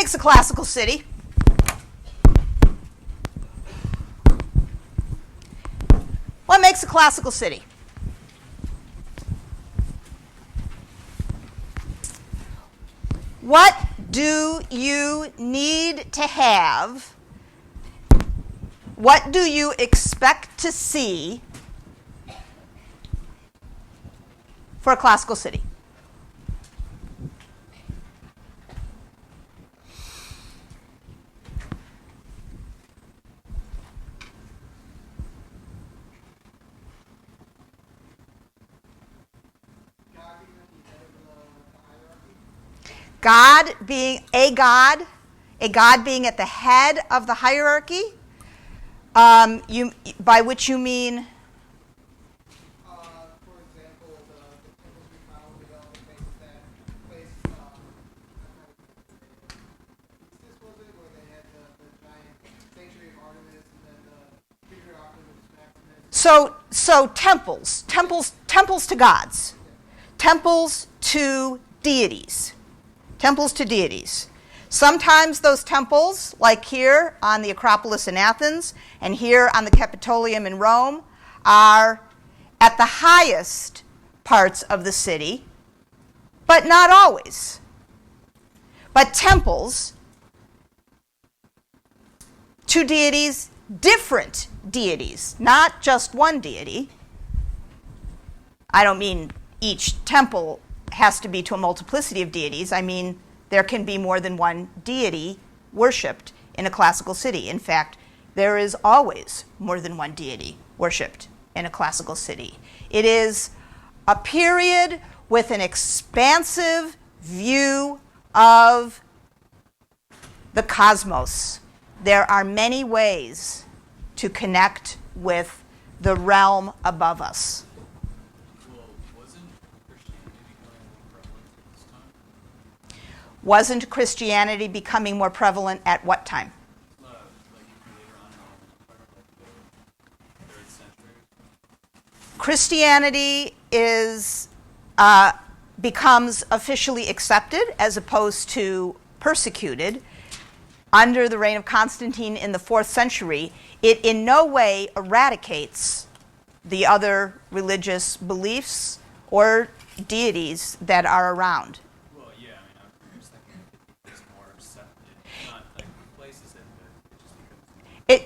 makes a classical city? What makes a classical city? What do you need to have? What do you expect to see for a classical city? God being a God being at the head of the hierarchy, by which you mean? For example, the temples we found with all the places that place, this was it, where they had the giant sanctuary of Artemis and then the figure of Artemis. So temples to gods, temples to deities. Temples to deities. Sometimes those temples, like here on the Acropolis in Athens and here on the Capitolium in Rome, are at the highest parts of the city, but not always. But temples to deities, different deities, not just one deity. I don't mean each temple has to be to a multiplicity of deities. I mean, there can be more than one deity worshipped in a classical city. In fact, there is always more than one deity worshipped in a classical city. It is a period with an expansive view of the cosmos. There are many ways to connect with the realm above us. Wasn't Christianity becoming more prevalent at what time? Like later on, the 3rd century. Christianity becomes officially accepted as opposed to persecuted under the reign of Constantine in the 4th century. It in no way eradicates the other religious beliefs or deities that are around.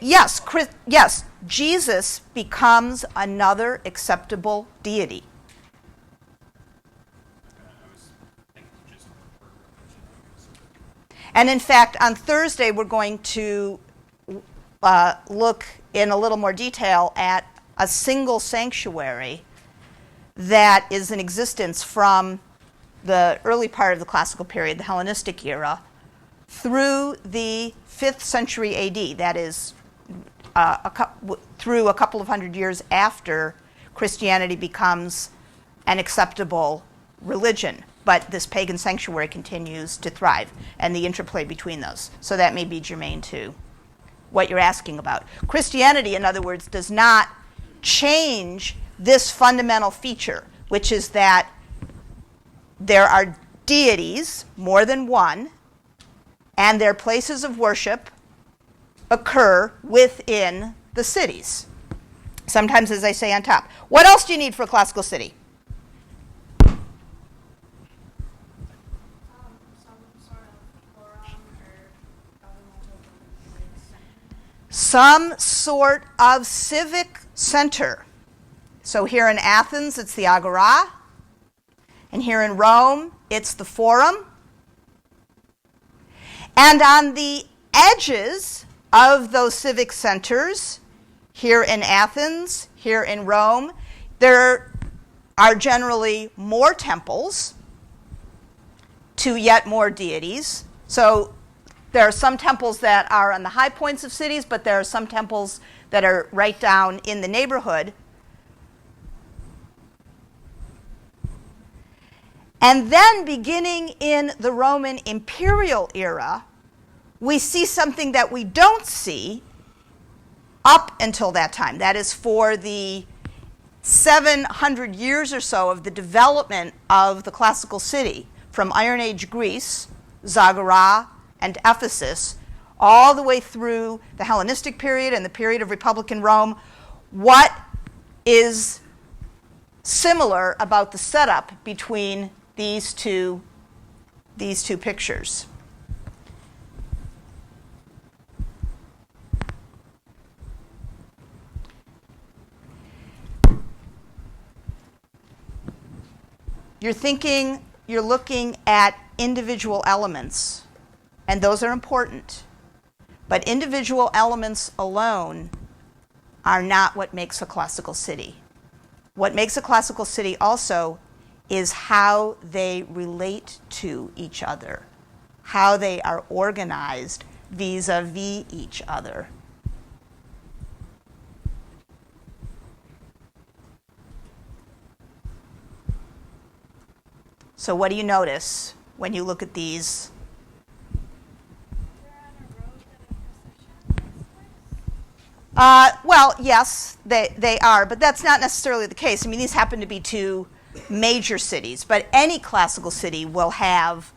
Yes, Jesus becomes another acceptable deity. And in fact, on Thursday, we're going to look in a little more detail at a single sanctuary that is in existence from the early part of the classical period, the Hellenistic era, through the 5th century AD, that is, through a couple of hundred years after Christianity becomes an acceptable religion. But this pagan sanctuary continues to thrive, and the interplay between those. So that may be germane to what you're asking about. Christianity, in other words, does not change this fundamental feature, which is that there are deities, more than one, and their places of worship occur within the cities. Sometimes, as I say, on top. What else do you need for a classical city? Some sort of civic center. So here in Athens, it's the Agora. And here in Rome, it's the Forum. And on the edges of those civic centers, here in Athens, here in Rome, there are generally more temples to yet more deities. So there are some temples that are on the high points of cities, but there are some temples that are right down in the neighborhood. And then beginning in the Roman imperial era, we see something that we don't see up until that time. That is, for the 700 years or so of the development of the classical city, from Iron Age Greece, Zagora, and Ephesus, all the way through the Hellenistic period and the period of Republican Rome, what is similar about the setup between these two pictures? You're looking at individual elements, and those are important. But individual elements alone are not what makes a classical city. What makes a classical city also is how they relate to each other, how they are organized vis-a-vis each other. So what do you notice when you look at these? Well, yes, they are, but that's not necessarily the case. I mean, these happen to be two major cities, but any classical city will have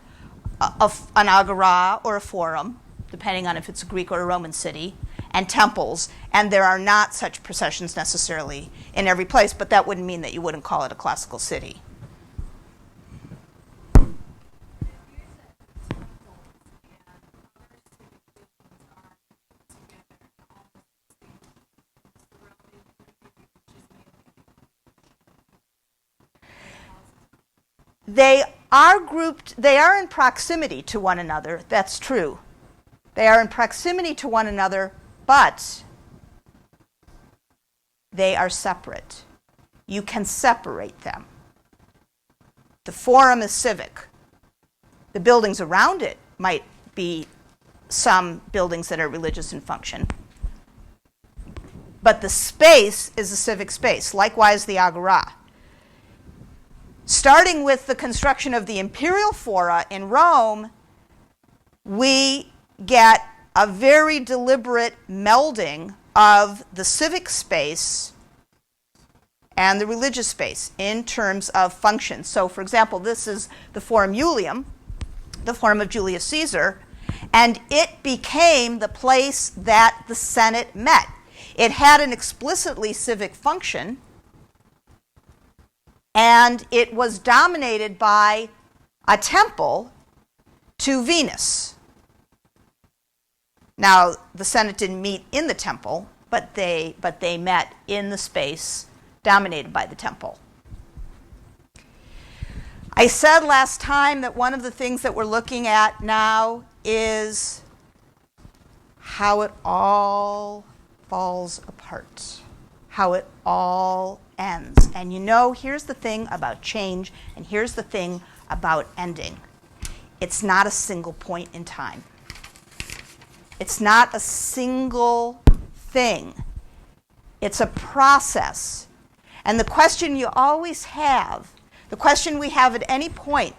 an agora or a forum, depending on if it's a Greek or a Roman city, and temples, and there are not such processions necessarily in every place, but that wouldn't mean that you wouldn't call it a classical city. They are in proximity to one another, that's true. They are in proximity to one another, but they are separate. You can separate them. The forum is civic. The buildings around it might be some buildings that are religious in function. But the space is a civic space, likewise the agora. Starting with the construction of the imperial fora in Rome, we get a very deliberate melding of the civic space and the religious space in terms of function. So, for example, this is the Forum Iulium, the Forum of Julius Caesar, and it became the place that the Senate met. It had an explicitly civic function, and it was dominated by a temple to Venus. Now, the Senate didn't meet in the temple, but they met in the space dominated by the temple. I said last time that one of the things that we're looking at now is how it all falls apart, how it all ends. And you know, here's the thing about change, and here's the thing about ending. It's not a single point in time. It's not a single thing. It's a process. And the question you always have, the question we have at any point,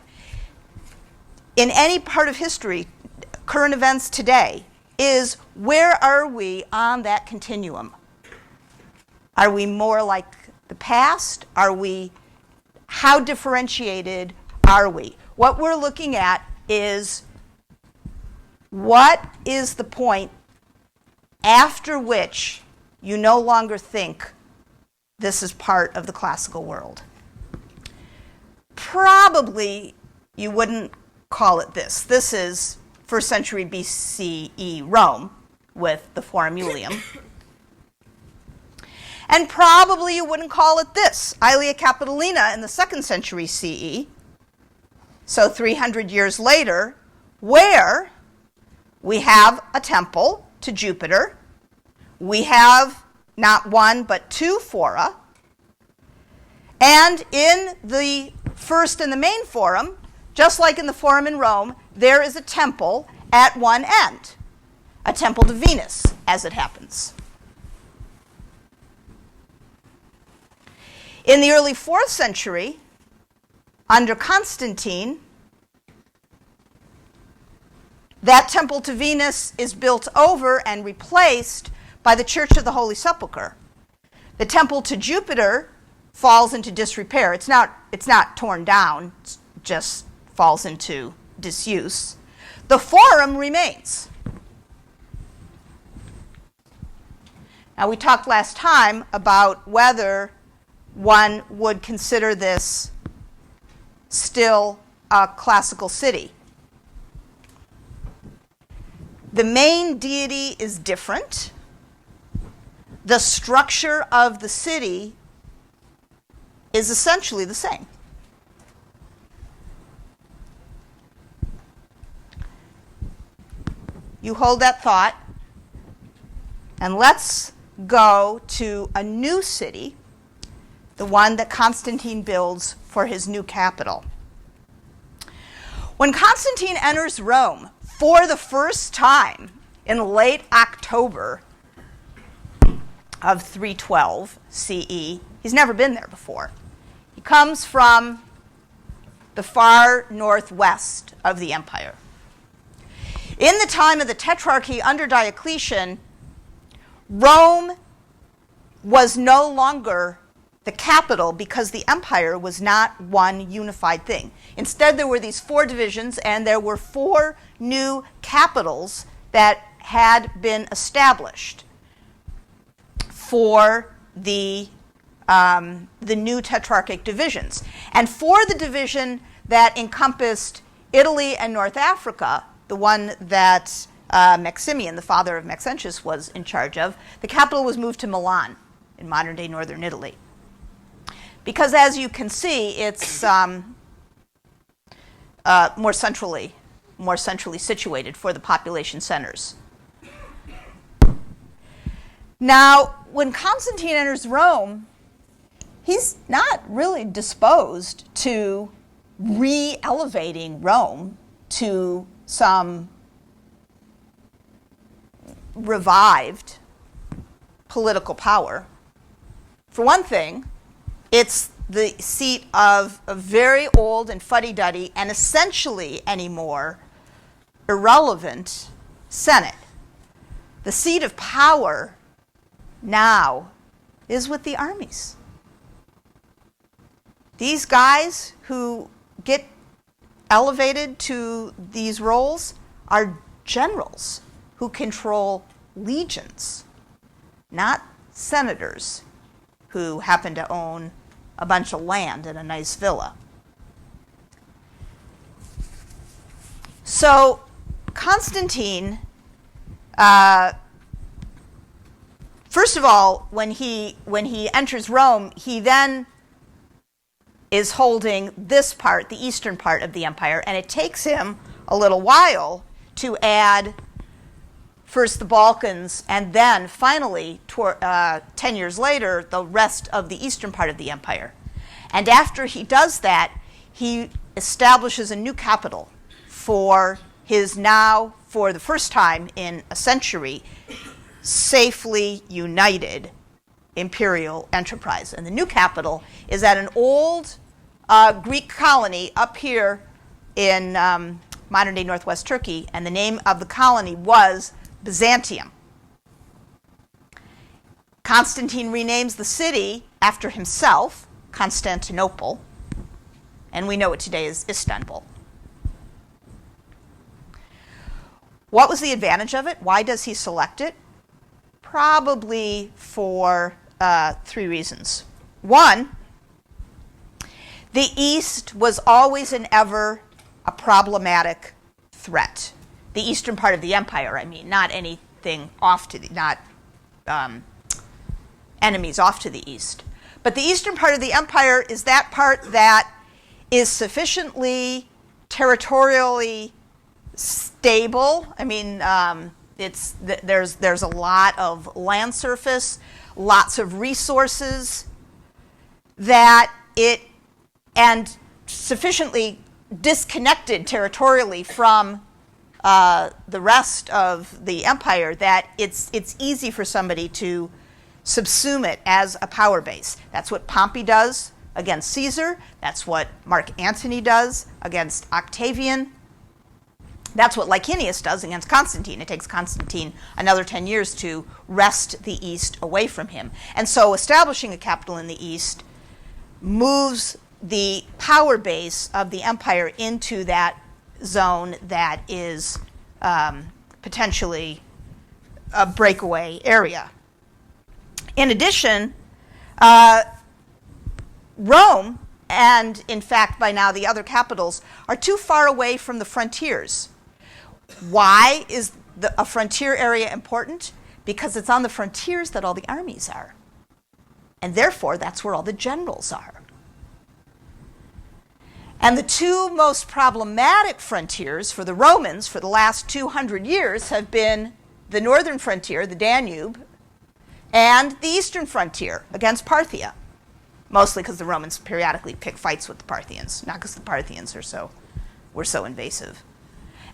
in any part of history, current events today, is where are we on that continuum? Are we more like the past? How differentiated are we? What we're looking at is what is the point after which you no longer think this is part of the classical world. Probably you wouldn't call it this. This is 1st century BCE Rome with the Forum Iulium. And probably you wouldn't call it this, Aelia Capitolina in the 2nd century CE, so 300 years later, where we have a temple to Jupiter. We have not one but two fora. And in the first and the main forum, just like in the forum in Rome, there is a temple at one end, a temple to Venus, as it happens. In the early 4th century, under Constantine, that temple to Venus is built over and replaced by the Church of the Holy Sepulchre. The temple to Jupiter falls into disrepair. It's not torn down, it just falls into disuse. The forum remains. Now, we talked last time about whether one would consider this still a classical city. The main deity is different. The structure of the city is essentially the same. You hold that thought, and let's go to a new city, the one that Constantine builds for his new capital. When Constantine enters Rome for the first time in late October of 312 CE, he's never been there before. He comes from the far northwest of the empire. In the time of the Tetrarchy under Diocletian, Rome was no longer the capital because the empire was not one unified thing. Instead, there were these 4 divisions, and there were 4 new capitals that had been established for the new tetrarchic divisions. And for the division that encompassed Italy and North Africa, the one that Maximian, the father of Maxentius, was in charge of, the capital was moved to Milan in modern-day northern Italy. Because, as you can see, it's more centrally situated for the population centers. Now, when Constantine enters Rome, he's not really disposed to re-elevating Rome to some revived political power. For one thing, it's the seat of a very old and fuddy-duddy and essentially anymore irrelevant Senate. The seat of power now is with the armies. These guys who get elevated to these roles are generals who control legions, not senators who happen to own a bunch of land and a nice villa. So Constantine, first of all, when he enters Rome, he then is holding this part, the eastern part of the empire, and it takes him a little while to add first the Balkans, and then finally, 10 years later, the rest of the eastern part of the empire. And after he does that, he establishes a new capital for his now, for the first time in a century, safely united imperial enterprise. And the new capital is at an old Greek colony up here in modern-day northwest Turkey, and the name of the colony was Byzantium. Constantine renames the city after himself, Constantinople, and we know it today as Istanbul. What was the advantage of it? Why does he select it? Probably for 3 reasons. One, the East was always and ever a problematic threat. The eastern part of the empire, I mean, not anything off to the, not enemies off to the east. But the eastern part of the empire is that part that is sufficiently territorially stable. I mean, there's a lot of land surface, lots of resources that and sufficiently disconnected territorially from the rest of the empire that it's easy for somebody to subsume it as a power base. That's what Pompey does against Caesar. That's what Mark Antony does against Octavian. That's what Licinius does against Constantine. It takes Constantine another 10 years to wrest the East away from him. And so establishing a capital in the East moves the power base of the empire into that zone that is potentially a breakaway area. In addition, Rome, and in fact by now the other capitals, are too far away from the frontiers. Why is a frontier area important? Because it's on the frontiers that all the armies are. And therefore, that's where all the generals are. And the two most problematic frontiers for the Romans for the last 200 years have been the northern frontier, the Danube, and the eastern frontier against Parthia. Mostly because the Romans periodically pick fights with the Parthians, not because the Parthians were so invasive.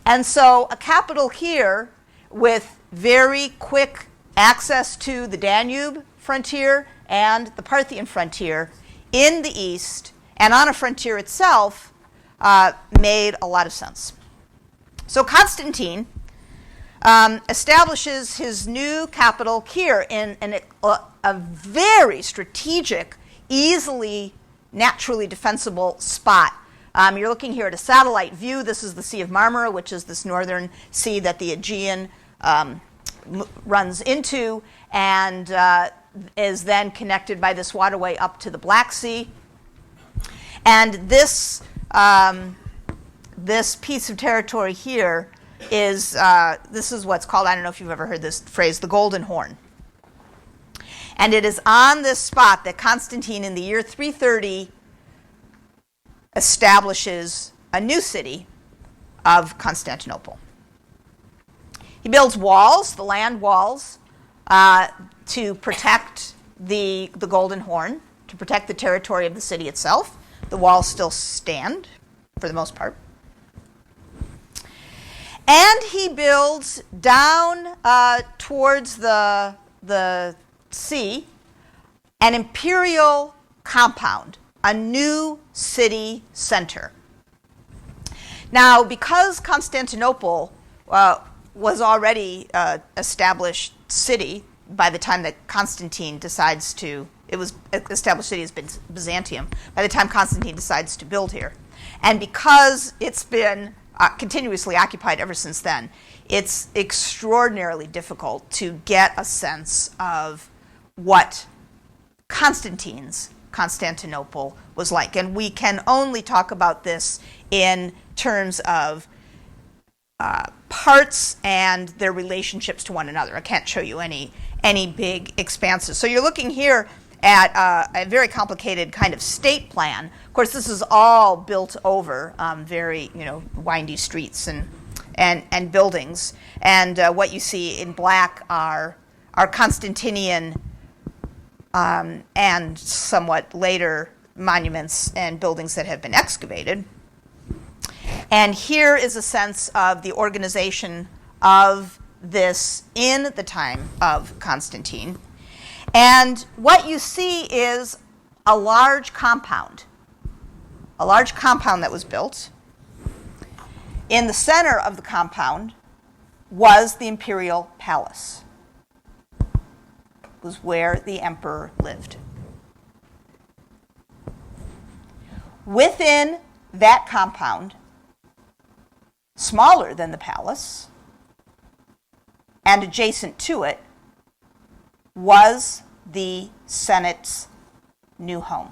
And so a capital here with very quick access to the Danube frontier and the Parthian frontier in the east and on a frontier itself made a lot of sense. So Constantine establishes his new capital here in a very strategic, easily, naturally defensible spot. You're looking here at a satellite view. This is the Sea of Marmara, which is this northern sea that the Aegean runs into and is then connected by this waterway up to the Black Sea. And this piece of territory here is, this is what's called, I don't know if you've ever heard this phrase, the Golden Horn. And it is on this spot that Constantine in the year 330 establishes a new city of Constantinople. He builds walls, the land walls, to protect the Golden Horn, to protect the territory of the city itself. The walls still stand, for the most part. And he builds down towards the sea an imperial compound, a new city center. Now, because Constantinople was already an established city by the time that Constantine decides to, it was established city as Byzantium, by the time Constantine decides to build here. And because it's been continuously occupied ever since then, it's extraordinarily difficult to get a sense of what Constantine's Constantinople was like. And we can only talk about this in terms of parts and their relationships to one another. I can't show you any big expanses. So you're looking here at a very complicated kind of state plan. Of course, this is all built over very windy streets and buildings. And what you see in black are Constantinian and somewhat later monuments and buildings that have been excavated. And here is a sense of the organization of this in the time of Constantine. And what you see is a large compound that was built. In the center of the compound was the imperial palace. It was where the emperor lived. Within that compound, smaller than the palace, and adjacent to it, was the Senate's new home.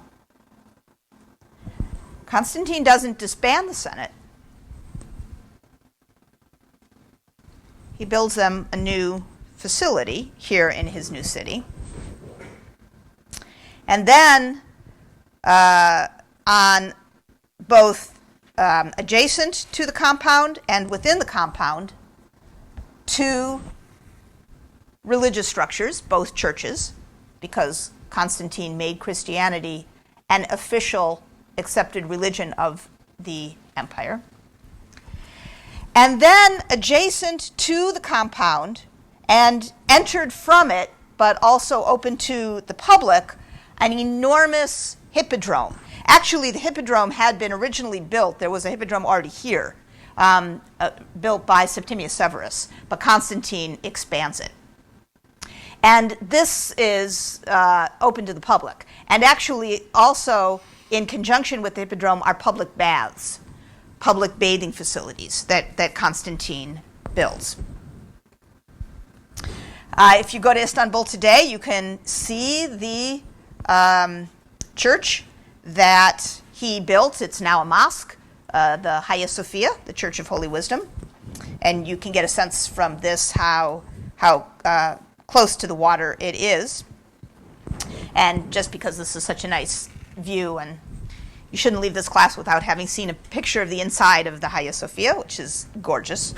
Constantine doesn't disband the Senate. He builds them a new facility here in his new city. And then on both adjacent to the compound and within the compound, two religious structures, both churches, because Constantine made Christianity an official accepted religion of the empire. And then adjacent to the compound and entered from it, but also open to the public, an enormous hippodrome. Actually, the hippodrome had been originally built. There was a hippodrome already here, built by Septimius Severus, but Constantine expands it. And this is open to the public. And actually, also, in conjunction with the hippodrome, are public baths, public bathing facilities that Constantine builds. If you go to Istanbul today, you can see the church that he built. It's now a mosque, the Hagia Sophia, the Church of Holy Wisdom. And you can get a sense from this how close to the water it is. And just because this is such a nice view, and you shouldn't leave this class without having seen a picture of the inside of the Hagia Sophia, which is gorgeous.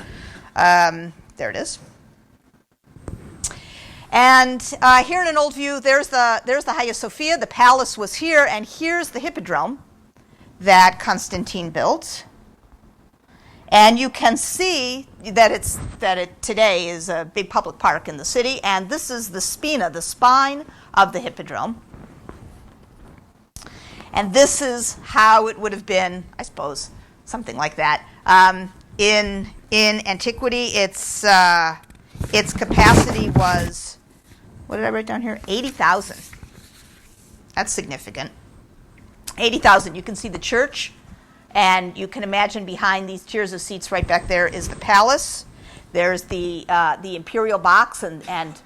There it is. And here in an old view, there's the Hagia Sophia. The palace was here, and here's the Hippodrome that Constantine built. And you can see that it today is a big public park in the city. And this is the spina, the spine of the Hippodrome. And this is how it would have been, I suppose, something like that. In antiquity, its capacity was, what did I write down here? 80,000. That's significant. 80,000. You can see the church, and you can imagine behind these tiers of seats right back there is the palace. There's the imperial box, and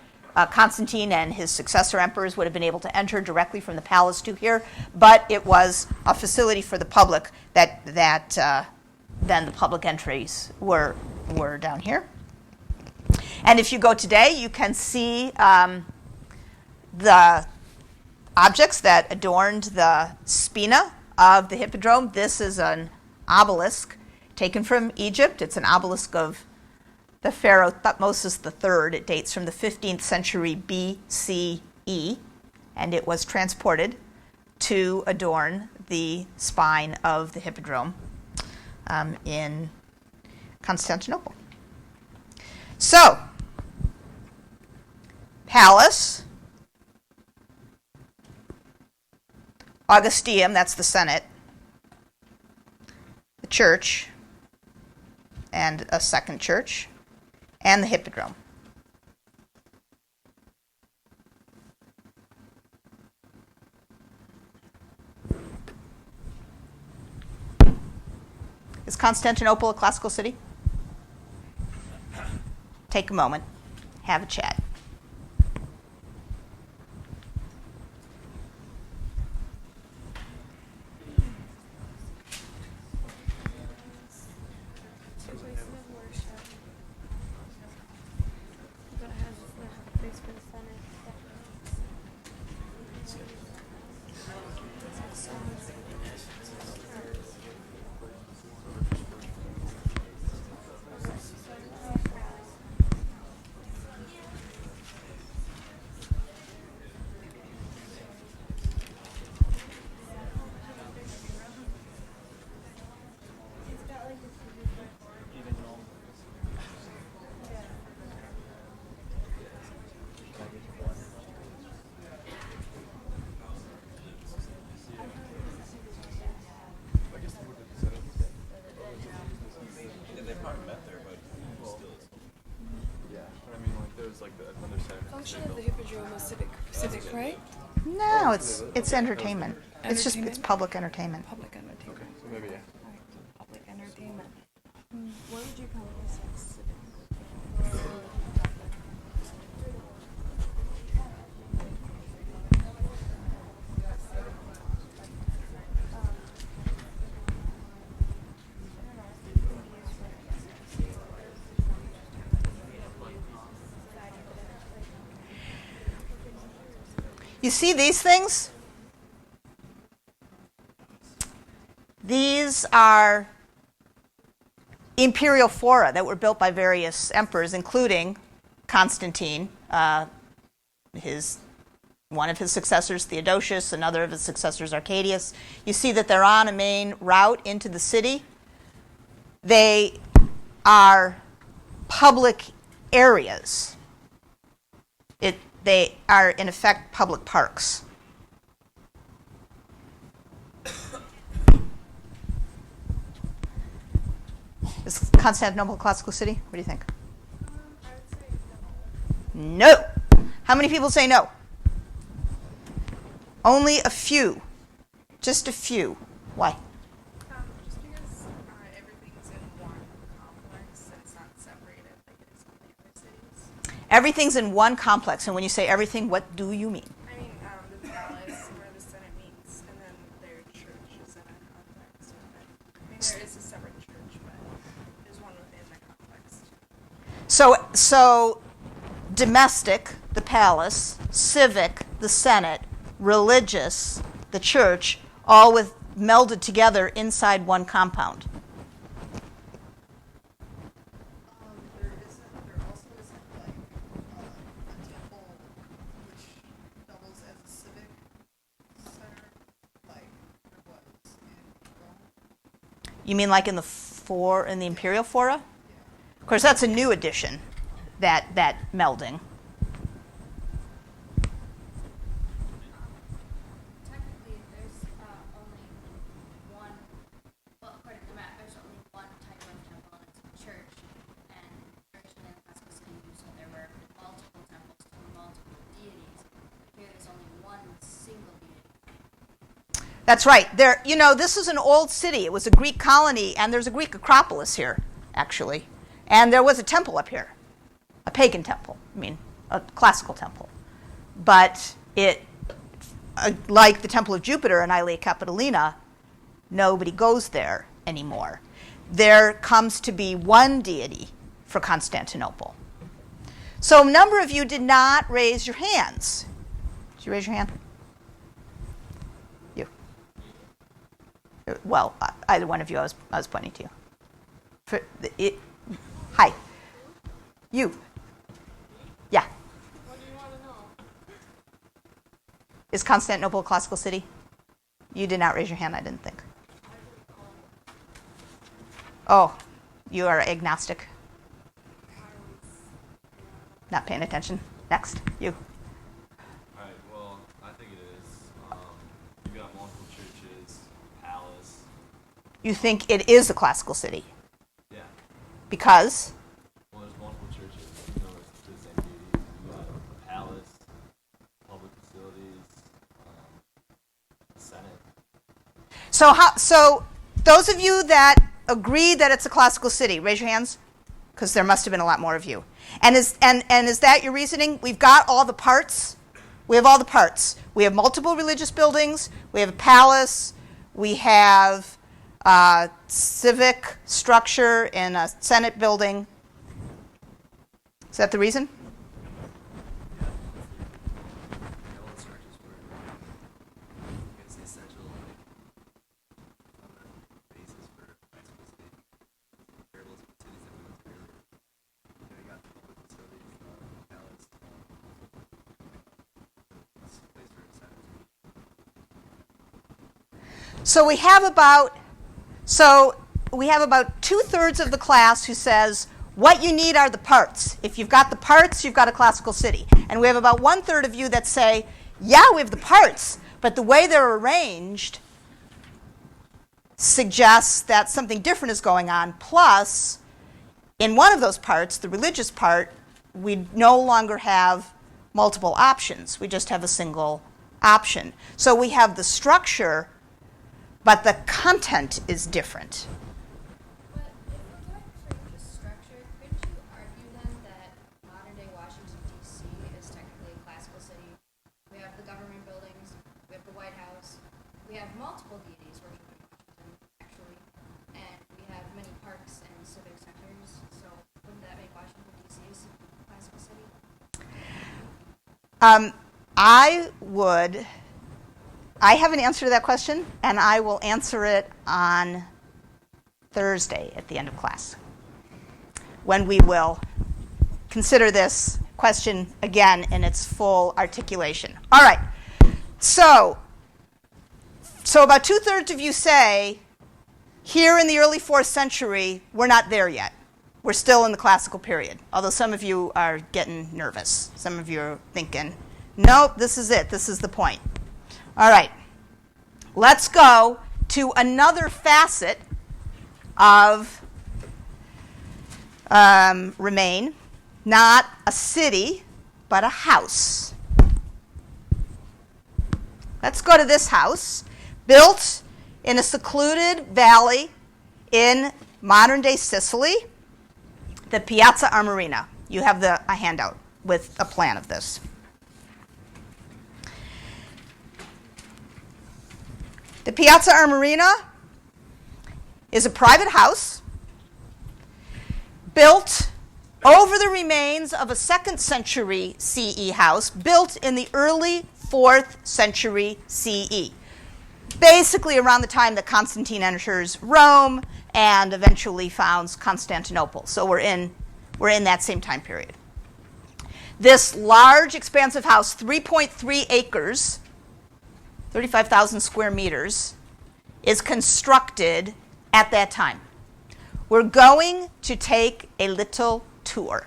Constantine and his successor emperors would have been able to enter directly from the palace to here, but it was a facility for the public that then the public entries were down here. And if you go today, you can see the objects that adorned the spina of the Hippodrome. This is an obelisk taken from Egypt. It's an obelisk of the pharaoh Thutmose III. It dates from the 15th century BCE, and it was transported to adorn the spine of the Hippodrome in Constantinople. So, palace, Augusteum, that's the Senate, the church, and a second church, and the Hippodrome. Is Constantinople a classical city? Take a moment, have a chat. Function of the Hippodrome was civic, right? No, it's entertainment. It's public entertainment. Public entertainment. Okay, so maybe, yeah. Alright, public entertainment. What would you call this? Civic. You see these things? These are imperial fora that were built by various emperors, including Constantine, one of his successors, Theodosius, another of his successors, Arcadius. You see that they're on a main route into the city. They are public areas. They are, in effect, public parks. Is Constantinople a classical city? What do you think? I would say No. How many people say no? Only a few. Just a few. Why? just because everyone Everything's in one complex. And when you say everything, what do you mean? I mean, the palace where the Senate meets, and then their church is in a complex with it. I mean, there is a separate church, but there's one within the complex. So domestic, the palace, civic, the Senate, religious, the church, all melded together inside one compound. There also isn't like a temple which doubles as a civic center, like there was in Rome. You mean like in the Imperial Fora? Of course, that's a new addition, that melding. Technically, there's only one, well, according to the map, there's only one type of temple, and it's a church. And originally in the classical city, you said there were multiple temples to multiple deities. Here, there's only one single deity. That's right. This is an old city. It was a Greek colony, and there's a Greek acropolis here, actually. And there was a temple up here, a pagan temple, a classical temple. But like the Temple of Jupiter in Aelia Capitolina, nobody goes there anymore. There comes to be one deity for Constantinople. So a number of you did not raise your hands. Did you raise your hand? You. Well, either one of you, I was pointing to you. Hi. You. Yeah. What do you want to know? Is Constantinople a classical city? You did not raise your hand, I didn't think. Oh, you are agnostic. Not paying attention. Next, you. Alright, well, I think it is. You've got multiple churches, palace. You think it is a classical city? Yeah. Because? Well, there's multiple churches. It's the same deity. You got a palace, public facilities, Senate. So those of you that agree that it's a classical city, raise your hands, because there must have been a lot more of you. And is that your reasoning? We've got all the parts. We have all the parts. We have multiple religious buildings. We have a palace. We have civic structure in a Senate building. Is that the reason? Yeah, all the structures were, it's the essential, basis for classical city. Variables of cities that we went through earlier. You got the public facilities, palace, it's a place for Senate. So we have about 2/3 of the class who says what you need are the parts. If you've got the parts, you've got a classical city. And we have about 1/3 of you that say, yeah, we have the parts, but the way they're arranged suggests that something different is going on. Plus, in one of those parts, the religious part, we no longer have multiple options. We just have a single option. So we have the structure, but the content is different. But if we're going for the structure, couldn't you argue then that modern-day Washington, D.C. is technically a classical city? We have the government buildings, we have the White House, we have multiple deities worshiping Washington, actually, and we have many parks and civic centers, so wouldn't that make Washington, D.C. a classical city? I have an answer to that question, and I will answer it on Thursday at the end of class, when we will consider this question again in its full articulation. All right. So about 2/3 of you say, here in the early 4th century, we're not there yet. We're still in the classical period, although some of you are getting nervous. Some of you are thinking, nope, this is it. This is the point. All right. Let's go to another facet of Remain. Not a city, but a house. Let's go to this house, built in a secluded valley in modern-day Sicily, the Piazza Armerina. You have a handout. with a plan of this. The Piazza Armerina is a private house built over the remains of a 2nd century CE house built in the early 4th century CE. Basically around the time that Constantine enters Rome and eventually founds Constantinople. So we're in that same time period. This large, expansive house, 3.3 acres, 35,000 square meters, is constructed at that time. We're going to take a little tour.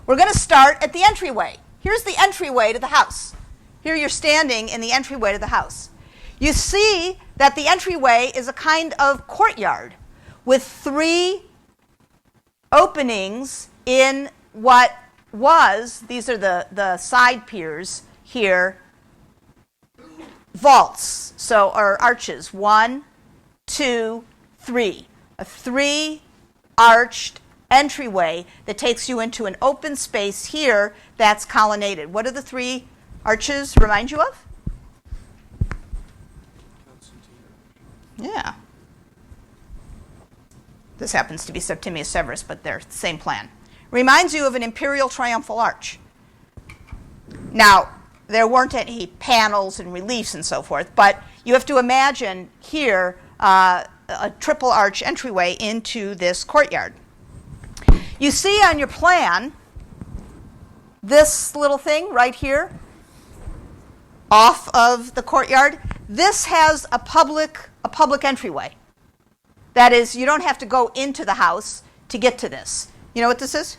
We're going to start at the entryway. Here's the entryway to the house. Here you're standing in the entryway to the house. You see that the entryway is a kind of courtyard with 3 openings in what was, these are the side piers here, vaults, or arches. 1, 2, 3. A 3-arched entryway that takes you into an open space here that's colonnaded. What do the 3 arches remind you of? Yeah. This happens to be Septimius Severus, but they're the same plan. Reminds you of an imperial triumphal arch. Now, there weren't any panels and reliefs and so forth, but you have to imagine here a triple arch entryway into this courtyard. You see on your plan this little thing right here off of the courtyard. This has a public entryway. That is, you don't have to go into the house to get to this. You know what this is?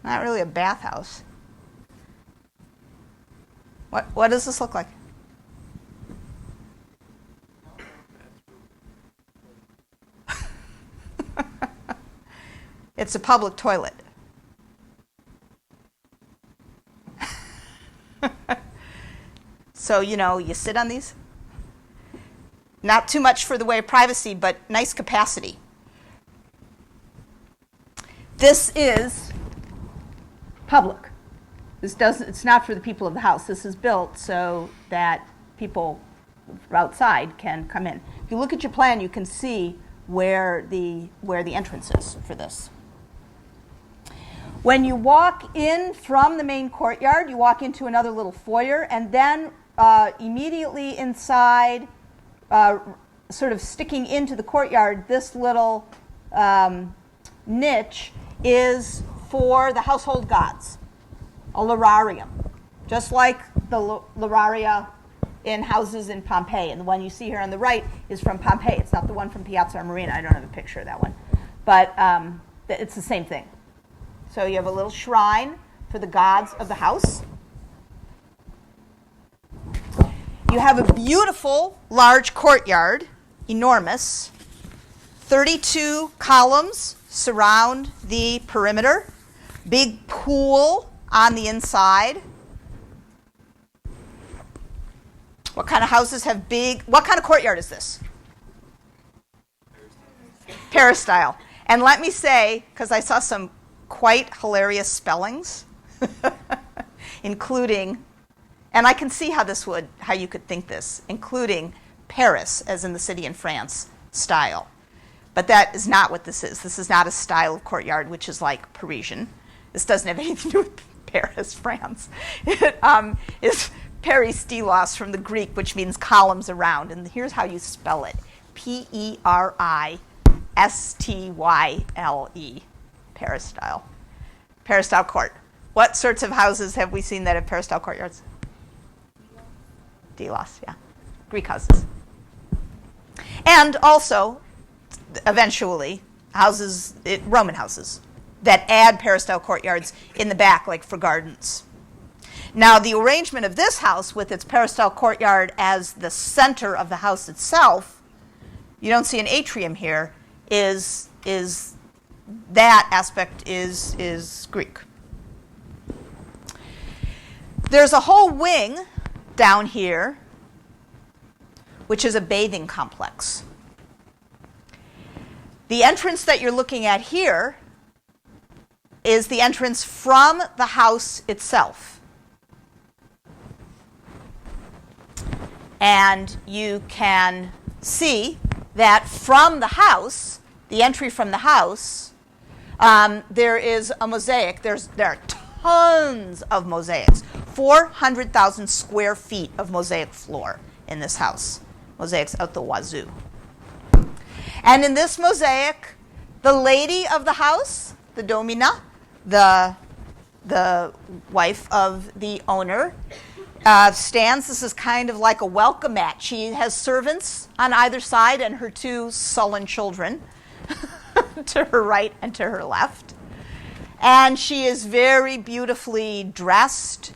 Not really a bathhouse. What does this look like? It's a public toilet. So, you sit on these. Not too much for the way of privacy, but nice capacity. This is public. It's not for the people of the house. This is built so that people outside can come in. If you look at your plan, you can see where the entrance is for this. When you walk in from the main courtyard, you walk into another little foyer, and then immediately inside, sort of sticking into the courtyard, this little niche is for the household gods, a lararium, just like the lararia in houses in Pompeii. And the one you see here on the right is from Pompeii. It's not the one from Piazza Marina. I don't have a picture of that one. But it's the same thing. So you have a little shrine for the gods of the house. You have a beautiful, large courtyard, enormous. 32 columns surround the perimeter. Big pool on the inside. What kind of houses have what kind of courtyard is this? Peristyle. And let me say, because I saw some quite hilarious spellings, including, and I can see how you could think this, including Paris, as in the city in France, style. But that is not what this is. This is not a style of courtyard which is like Parisian. This doesn't have anything to do with Paris, France. It is peristylos from the Greek, which means columns around. And here's how you spell it. Peristyle. Peristyle. Peristyle court. What sorts of houses have we seen that have peristyle courtyards? Delos, yeah. Greek houses. And also, eventually, Roman houses that add peristyle courtyards in the back, like for gardens. Now, the arrangement of this house with its peristyle courtyard as the center of the house itself, you don't see an atrium here, that aspect is Greek. There's a whole wing down here, which is a bathing complex. The entrance that you're looking at here is the entrance from the house itself. And you can see that from the house, the entry from the house, there is a mosaic. There are tons of mosaics. 400,000 square feet of mosaic floor in this house. Mosaics out the wazoo. And in this mosaic, the lady of the house, the domina, the wife of the owner, stands. This is kind of like a welcome mat. She has servants on either side and her two sullen children to her right and to her left. And she is very beautifully dressed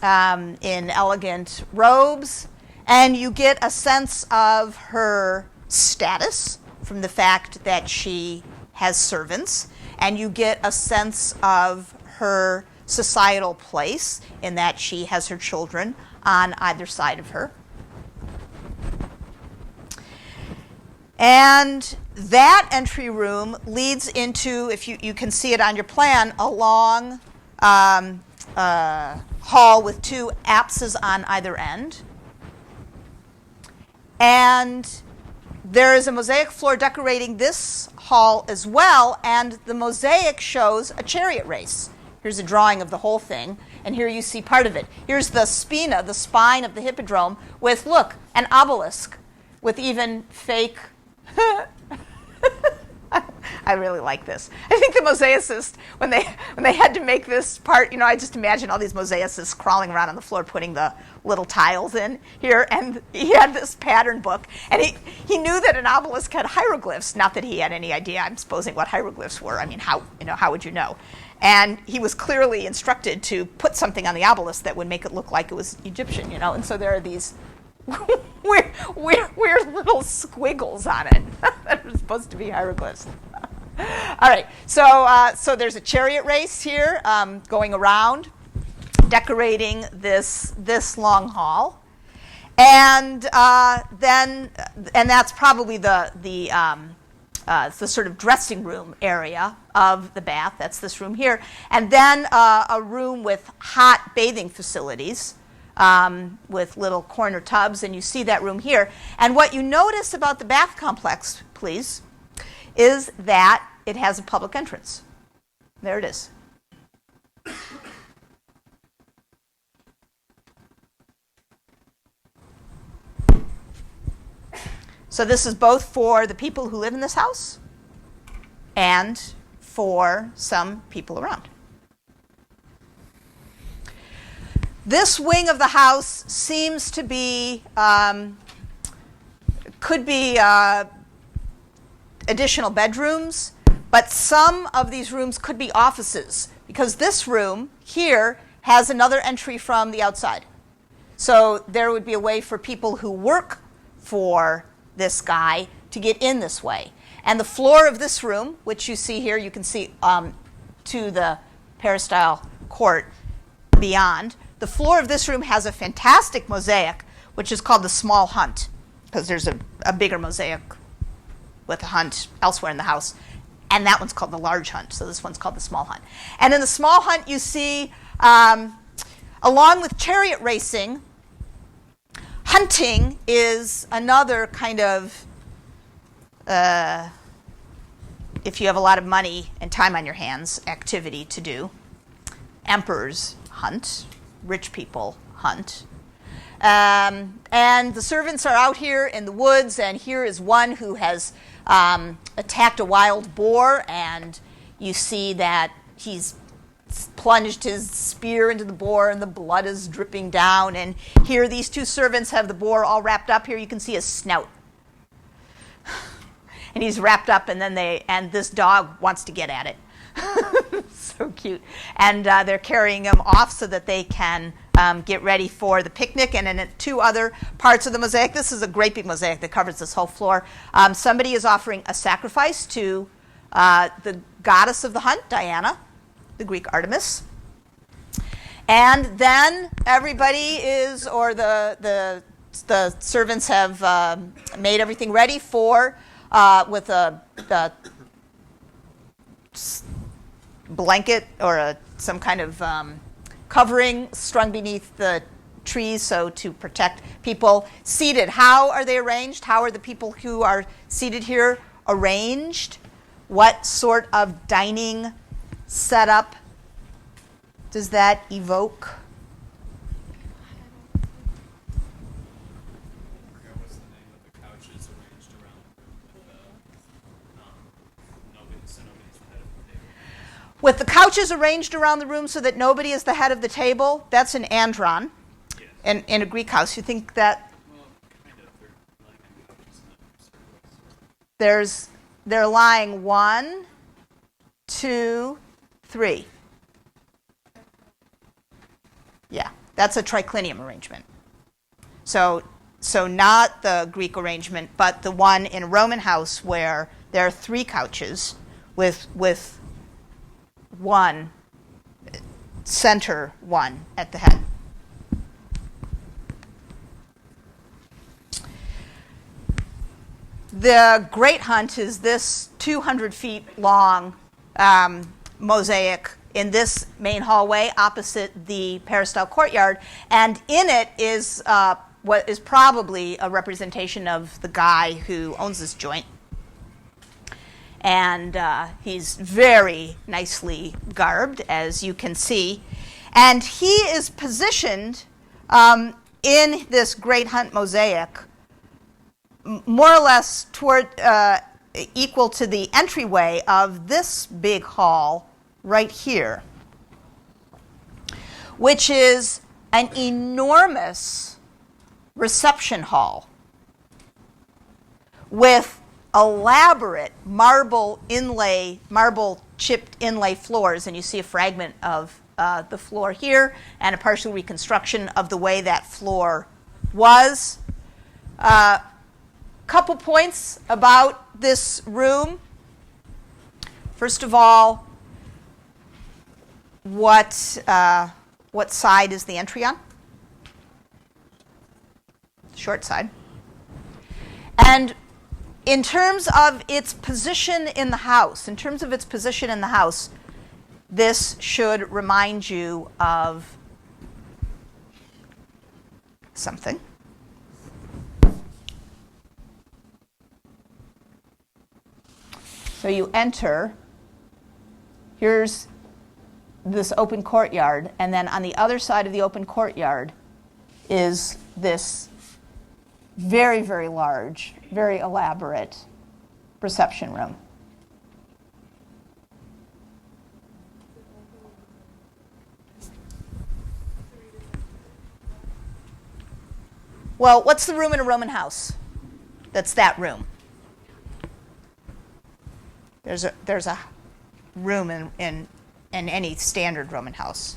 in elegant robes. And you get a sense of her status from the fact that she has servants. And you get a sense of her societal place in that she has her children on either side of her. And that entry room leads into, if you can see it on your plan, a long hall with two apses on either end. And there is a mosaic floor decorating this hall as well, and the mosaic shows a chariot race. Here's a drawing of the whole thing, and here you see part of it. Here's the spina, the spine of the Hippodrome, with, look, an obelisk with even fake... I really like this. I think the mosaicists, when they had to make this part, I just imagine all these mosaicists crawling around on the floor putting the little tiles in here, and he had this pattern book, and he knew that an obelisk had hieroglyphs. Not that he had any idea, I'm supposing, what hieroglyphs were. I mean, how would you know? And he was clearly instructed to put something on the obelisk that would make it look like it was Egyptian, and so there are these weird little squiggles on it that are supposed to be hieroglyphs. All right, so there's a chariot race here going around, decorating this long hall, and that's probably the sort of dressing room area of the bath. That's this room here, and then a room with hot bathing facilities. With little corner tubs, and you see that room here. And what you notice about the bath complex, please, is that it has a public entrance. There it is. So this is both for the people who live in this house and for some people around. This wing of the house seems to be, could be additional bedrooms, but some of these rooms could be offices, because this room here has another entry from the outside. So there would be a way for people who work for this guy to get in this way. And the floor of this room, which you see here, you can see to the peristyle court beyond. The floor of this room has a fantastic mosaic, which is called the Small Hunt, because there's a bigger mosaic with a hunt elsewhere in the house, and that one's called the Large Hunt, so this one's called the Small Hunt. And in the Small Hunt, you see, along with chariot racing, hunting is another kind of, if you have a lot of money and time on your hands, activity to do. Emperors hunt. Rich people hunt. And the servants are out here in the woods, and here is one who has attacked a wild boar, and you see that he's plunged his spear into the boar, and the blood is dripping down. And here these two servants have the boar all wrapped up. Here you can see his snout. And he's wrapped up, and then this dog wants to get at it. So cute. And they're carrying him off so that they can get ready for the picnic. And in two other parts of the mosaic, this is a great big mosaic that covers this whole floor. Somebody is offering a sacrifice to the goddess of the hunt, Diana, the Greek Artemis. And then everybody is, or the servants have made everything ready for, with a blanket or some kind of covering strung beneath the trees, so to protect people. Seated, how are they arranged? How are the people who are seated here arranged? What sort of dining setup does that evoke? With the couches arranged around the room so that nobody is the head of the table, that's an andron. Yes. In a Greek house. You think that Well, kind of. They're lying on couches in a circle. they're lying 1, 2, 3. Yeah, that's a triclinium arrangement. So not the Greek arrangement, but the one in a Roman house where there are 3 couches with one center one at the head. The Great Hunt is this 200 feet long mosaic in this main hallway opposite the peristyle courtyard, and in it is what is probably a representation of the guy who owns this joint. And he's very nicely garbed, as you can see. And he is positioned in this Great Hunt mosaic more or less toward equal to the entryway of this big hall right here, which is an enormous reception hall with elaborate marble chipped inlay floors, and you see a fragment of the floor here and a partial reconstruction of the way that floor was. Couple points about this room. First of all, what side is the entry on? Short side. And in terms of its position in the house, this should remind you of something. So you enter, here's this open courtyard, and then on the other side of the open courtyard is this very, very large, very elaborate reception room. Well, what's the room in a Roman house? That's that room. There's a room in any standard Roman house.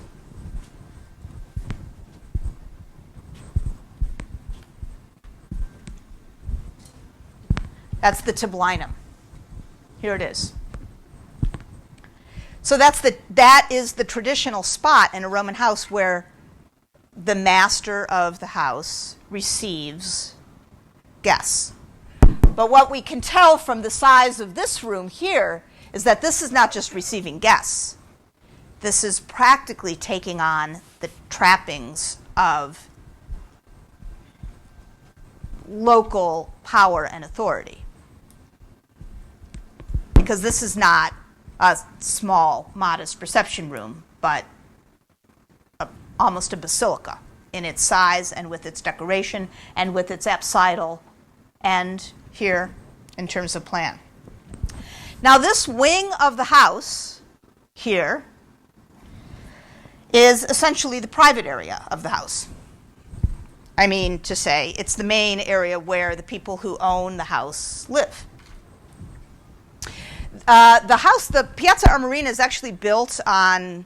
That's the tablinum. Here it is. So that is the traditional spot in a Roman house where the master of the house receives guests. But what we can tell from the size of this room here is that this is not just receiving guests. This is practically taking on the trappings of local power and authority. Because this is not a small, modest reception room, but almost a basilica in its size and with its decoration and with its apsidal and here in terms of plan. Now this wing of the house here is essentially the private area of the house. I mean to say, it's the main area where the people who own the house live. The Piazza Armerina is actually built on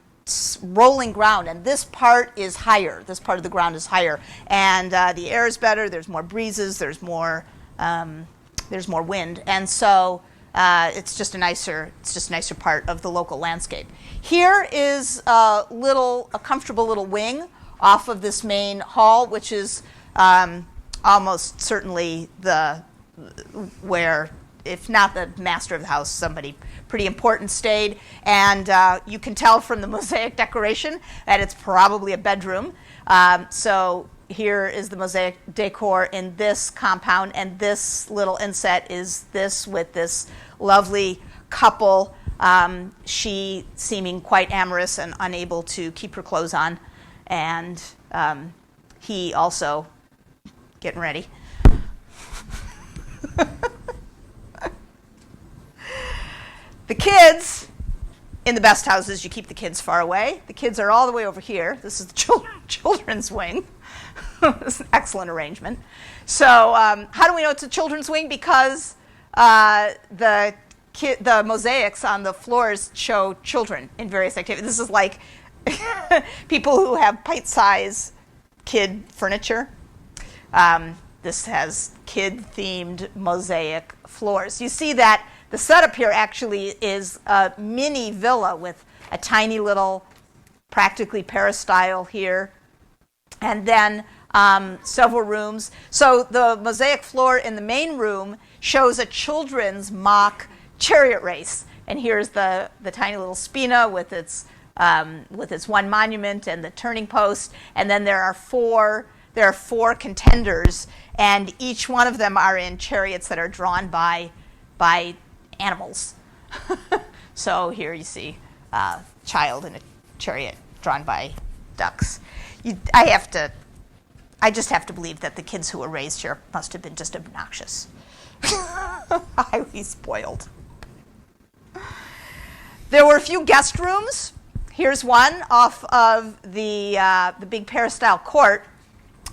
rolling ground, and this part is higher. This part of the ground is higher, and the air is better. There's more breezes. There's more wind, and so it's just a nicer part of the local landscape. Here is a comfortable little wing off of this main hall, which is almost certainly where if not the master of the house, somebody pretty important stayed. And you can tell from the mosaic decoration that it's probably a bedroom. So here is the mosaic decor in this compound, and this little inset is this with this lovely couple, she seeming quite amorous and unable to keep her clothes on, and he also getting ready. The kids, in the best houses, you keep the kids far away. The kids are all the way over here. This is the children's wing. It's an excellent arrangement. So how do we know it's a children's wing? Because the mosaics on the floors show children in various activities. This is like people who have pint-size kid furniture. This has kid-themed mosaic floors. You see that the setup here actually is a mini villa with a tiny little, practically peristyle here, and then several rooms. So the mosaic floor in the main room shows a children's mock chariot race, and here's the tiny little spina with its one monument and the turning post, and then there are four contenders, and each one of them are in chariots that are drawn by animals. So here you see a child in a chariot drawn by ducks. I just have to believe that the kids who were raised here must have been just obnoxious. Highly spoiled. There were a few guest rooms. Here's one off of the big peristyle court.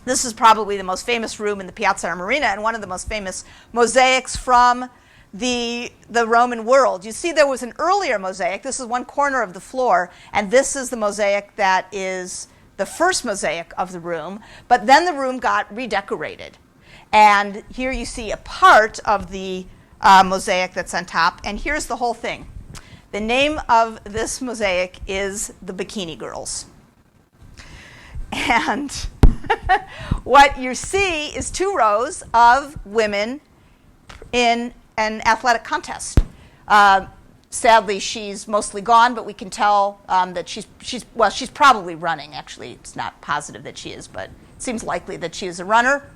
This is probably the most famous room in the Piazza Marina and one of the most famous mosaics from the Roman world. You see there was an earlier mosaic. This is one corner of the floor, and this is the mosaic that is the first mosaic of the room. But then the room got redecorated. And here you see a part of the mosaic that's on top, and here's the whole thing. The name of this mosaic is the Bikini Girls. And what you see is two rows of women in an athletic contest. Sadly, she's mostly gone, but we can tell that she's probably running. Actually, it's not positive that she is, but it seems likely that she is a runner.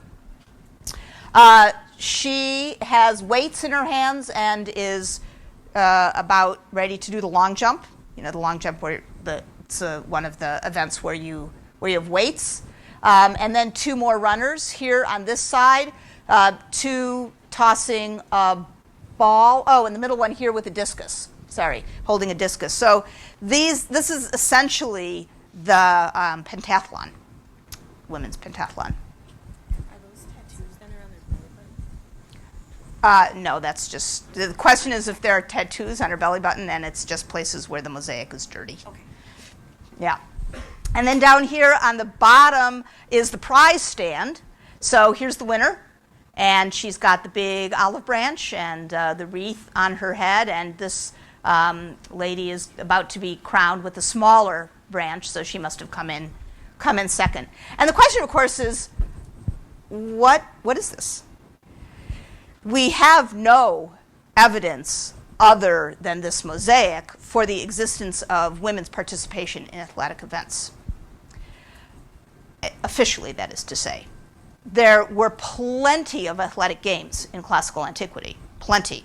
She has weights in her hands and is about ready to do the long jump. You know, the long jump where it's one of the events where you have weights. And then two more runners here on this side, two tossing a ball. Oh, and the middle one here with a discus. Sorry, holding a discus. So this is essentially the pentathlon, women's pentathlon. Are those tattoos then around their belly button? No, that's just, the question is if there are tattoos on her belly button, and it's just places where the mosaic is dirty. Okay. Yeah. And then down here on the bottom is the prize stand. So here's the winner. And she's got the big olive branch and the wreath on her head. And this lady is about to be crowned with a smaller branch, so she must have come in second. And the question, of course, is what is this? We have no evidence other than this mosaic for the existence of women's participation in athletic events. Officially, that is to say. There were plenty of athletic games in classical antiquity, plenty.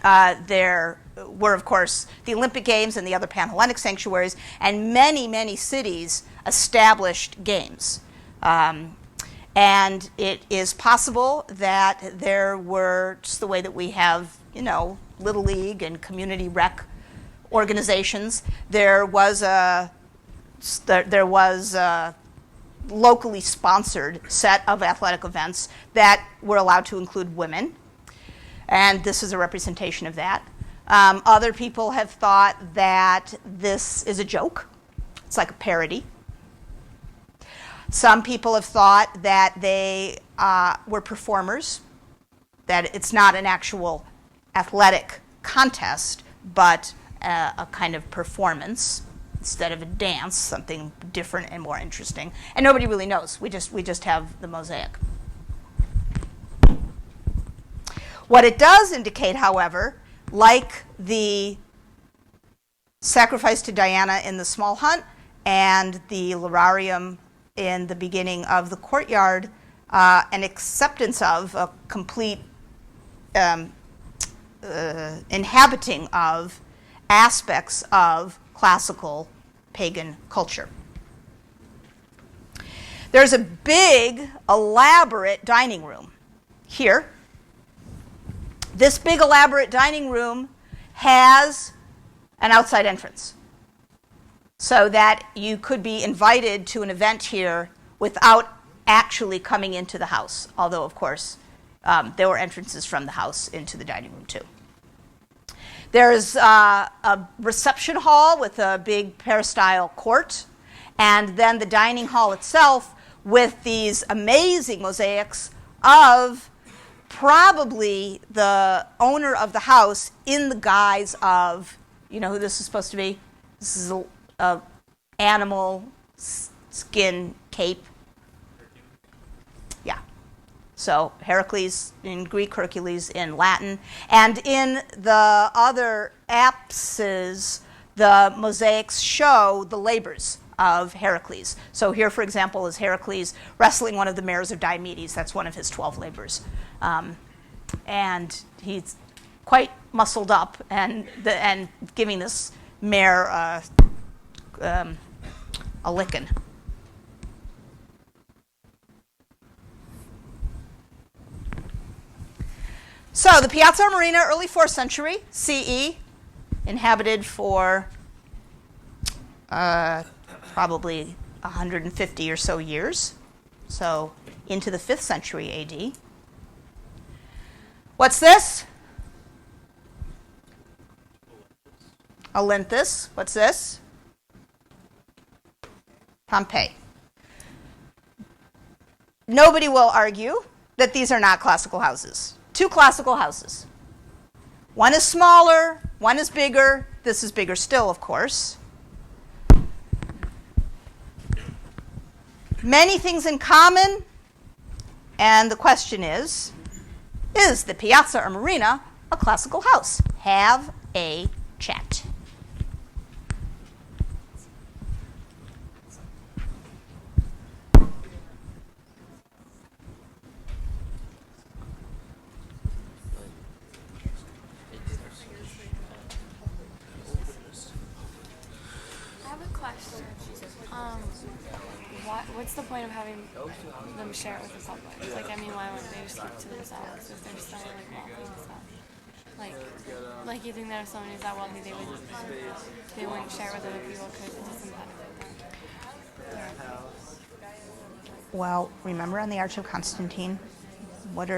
There were, of course, the Olympic Games and the other Pan-Hellenic sanctuaries, and many, many cities established games. And it is possible that there were, just the way that we have, Little League and community rec organizations, there was a locally sponsored set of athletic events that were allowed to include women, and this is a representation of that. Other people have thought that this is a joke. It's like a parody. Some people have thought that they were performers, that it's not an actual athletic contest, but a kind of performance. Instead of a dance, something different and more interesting. And nobody really knows. We just have the mosaic. What it does indicate, however, like the sacrifice to Diana in the small hunt and the lararium in the beginning of the courtyard, an acceptance of a complete inhabiting of aspects of classical pagan culture. There's a big, elaborate dining room here. This big, elaborate dining room has an outside entrance so that you could be invited to an event here without actually coming into the house, although, of course, there were entrances from the house into the dining room, too. There's a reception hall with a big peristyle court, and then the dining hall itself with these amazing mosaics of probably the owner of the house in the guise of, you know who this is supposed to be? This is a animal skin cape. Yeah. So Heracles in Greek, Hercules in Latin. And in the other apses, the mosaics show the labors of Heracles. So here, for example, is Heracles wrestling one of the mares of Diomedes. That's one of his 12 labors. And he's quite muscled up and giving this mare a licking. So the Piazza Marina, early 4th century CE, inhabited for probably 150 or so years, so into the 5th century AD. What's this? Olympus. What's this? Pompeii. Nobody will argue that these are not classical houses. Two classical houses. One is smaller, one is bigger. This is bigger still, of course. Many things in common, and the question is the Piazza Armerina a classical house? Have a chat. What's the point of having them share it with the public? Like, I mean, why wouldn't they just keep it to themselves if they're so like wealthy and stuff? Like you think that if somebody's that wealthy, they wouldn't share it with other people because it doesn't benefit them. Well, remember on the Arch of Constantine, what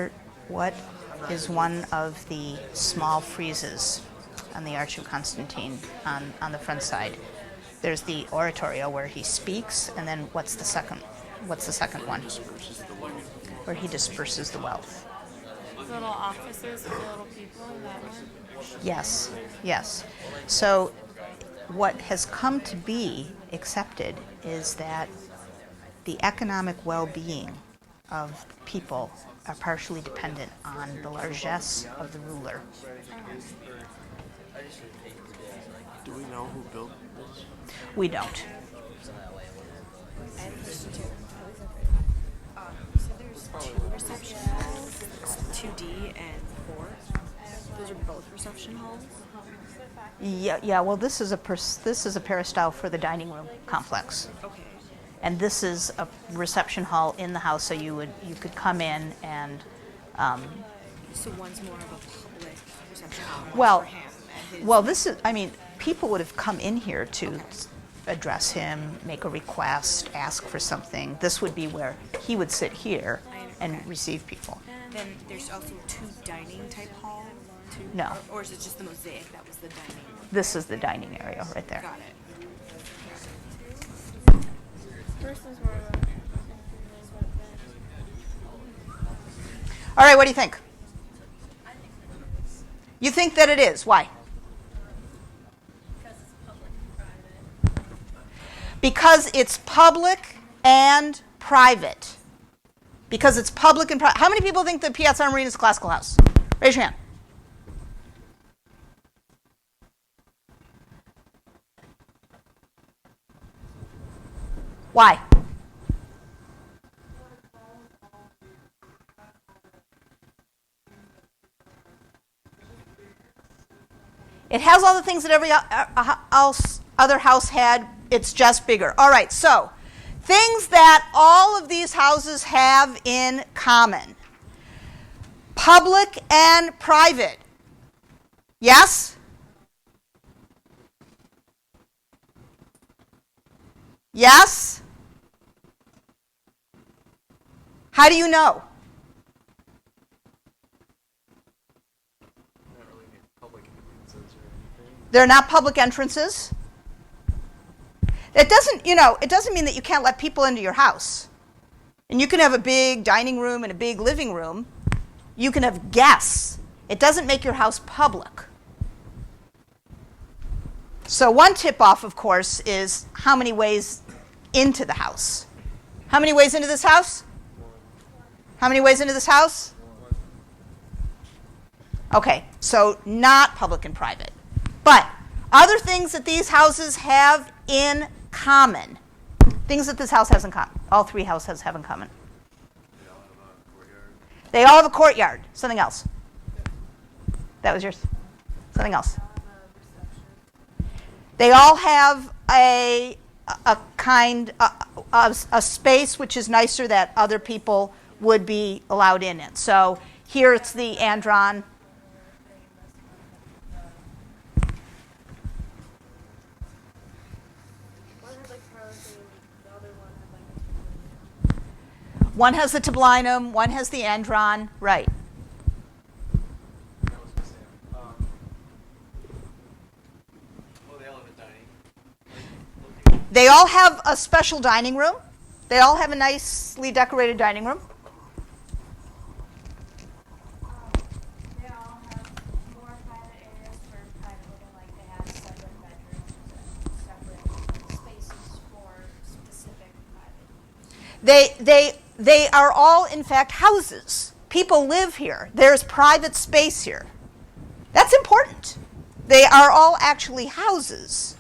is one of the small friezes on the Arch of Constantine on the front side? There's the oratorio where he speaks, and then what's the second one? Where he disperses the wealth. Little offices for little people in that one? Yes, yes. So what has come to be accepted is that the economic well-being of people are partially dependent on the largesse of the ruler. Do we know who built this? We don't. I have a question too. So there's two reception halls, 2D and 4. Those are both reception halls? Yeah. Well, this is a peristyle for the dining room complex, Okay. and this is a reception hall in the house. So you could come in and. So one's more of a public reception hall. and one's Well, for him and his. Well, this is. I mean, people would have come in here to address him, make a request, ask for something. This would be where he would sit here and receive people. Then there's also 2 dining type halls. No. Or is it just the mosaic that was the dining? This is the dining area right there. Got it. First one's more of a... All right, what do you think? You think that it is. Why? Because it's public and private. Because it's public and private. How many people think the Piazza Marina is a classical house? Raise your hand. Why? It has all the things that every other house had. It's just bigger. All right, so things that all of these houses have in common. Public and private. Yes? Yes? How do you know? Not really any public entrances or anything. They're not public entrances. It doesn't, it doesn't mean that you can't let people into your house. And you can have a big dining room and a big living room. You can have guests. It doesn't make your house public. So one tip-off, of course, is how many ways into the house. How many ways into this house? How many ways into this house? Okay, so not public and private. But other things that these houses have in common. Things that this house has in common. All three houses have in common. They all have a courtyard. Something else. That was yours. Something else. They all have a space which is nicer that other people would be allowed in it. So here it's the andron. One has the tablinum, one has the andron, right. That was the same. They all have a dining. They all have a special dining room. They all have a nicely decorated dining room. They all have more private areas for private living, like they have separate bedrooms and separate spaces for specific private use. They are all, in fact, houses. People live here. There's private space here. That's important. They are all actually houses.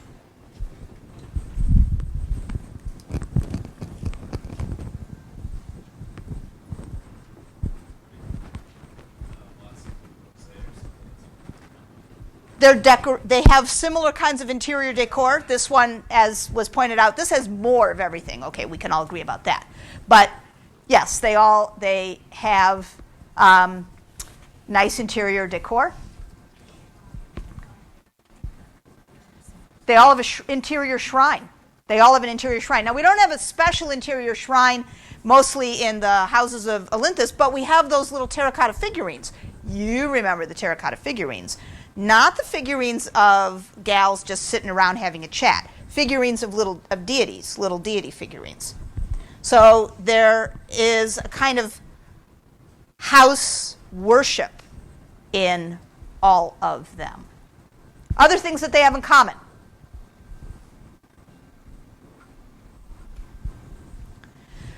They have similar kinds of interior decor. This one, as was pointed out, this has more of everything. Okay, we can all agree about that. But yes, they have nice interior decor. They all have an interior shrine. They all have an interior shrine. Now, we don't have a special interior shrine mostly in the houses of Olympus, but we have those little terracotta figurines. You remember the terracotta figurines. Not the figurines of gals just sitting around having a chat. Figurines of deities, little deity figurines. So there is a kind of house worship in all of them. Other things that they have in common.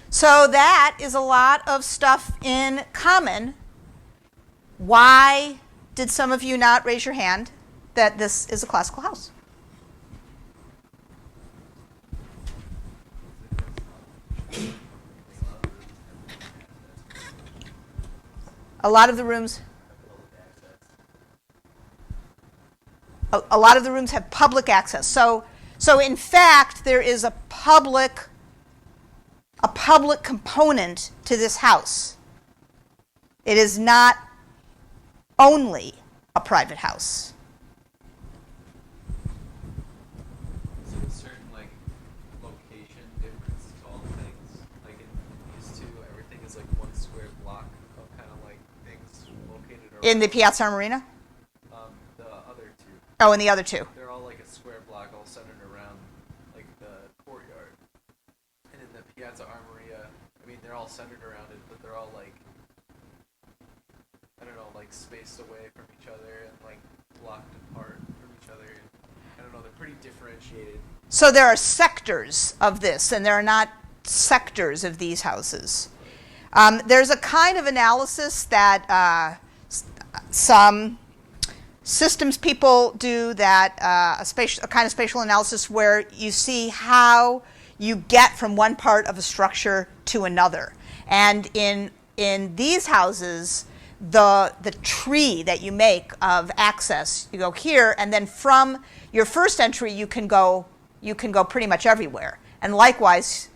So that is a lot of stuff in common. Why did some of you not raise your hand that this is a classical house? A lot of the rooms have public access. So in fact, there is a public component to this house. It is not only a private house. Is there a certain location difference to all things? Like in these two, everything is like one square block of kind of like things located around. In the Piazza Marina? The other two. Oh, and the other two. They're all like a square block, all centered around like the courtyard. And in the Piazza Armerina, I mean, they're all centered around it, but they're all like, I don't know, like spaced away from each other and like blocked apart from each other. I don't know, they're pretty differentiated. So there are sectors of this, and there are not sectors of these houses. There's a kind of analysis that some systems people do that, a kind of spatial analysis where you see how you get from one part of a structure to another. And in these houses, the tree that you make of access, you go here, and then from your first entry, you can go pretty much everywhere. And likewise,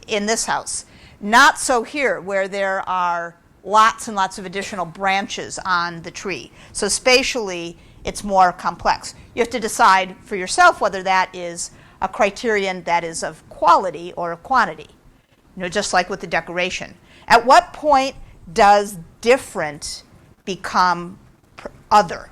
in this house. Not so here, where there are lots and lots of additional branches on the tree. So spatially, it's more complex. You have to decide for yourself whether that is a criterion that is of quality or of quantity. Just like with the decoration. At what point does different become other?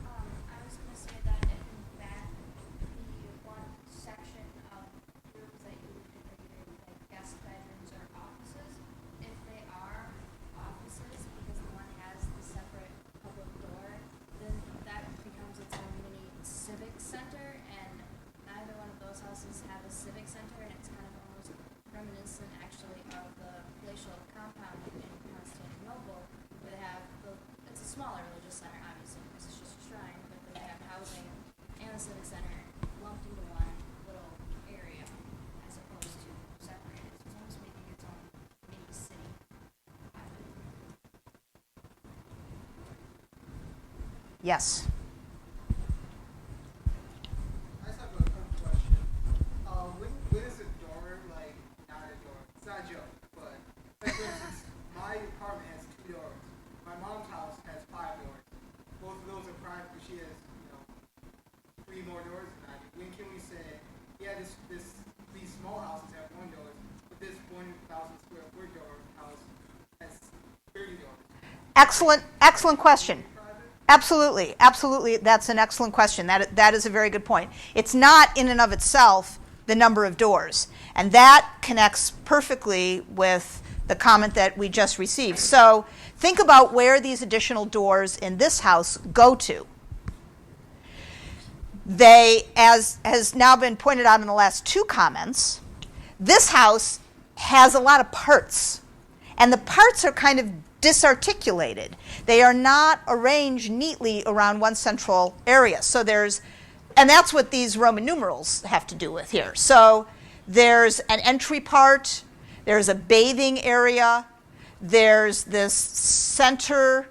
I was going to say that in that the one section of rooms that you would consider like guest bedrooms or offices, if they are offices because the one has the separate public door, then that becomes its own mini civic center, and neither one of those houses have a civic center, and it's kind of almost reminiscent actually of the palatial compound in Constantinople, where they have it's a smaller religious center, obviously, because it's just a shrine, but they have housing and the civic center lumped into one little area as opposed to separated. So it's almost making its own mini city. Yes. I just have a question. When is a door like not a door? It's not a joke, but like for instance, my apartment has 2 doors. My mom's house has 5 doors. Both of those are private, but she has 3 more doors than I do. When can we say, yeah, these small houses have 1 door, but this 1,000 square foot door house has 30 doors? Excellent question. Absolutely. That's an excellent question. That is a very good point. It's not in and of itself the number of doors. And that connects perfectly with the comment that we just received. So think about where these additional doors in this house go to. They, as has now been pointed out in the last 2 comments, this house has a lot of parts. And the parts are kind of disarticulated. They are not arranged neatly around one central area. So and that's what these Roman numerals have to do with here. So there's an entry part, there's a bathing area, there's this center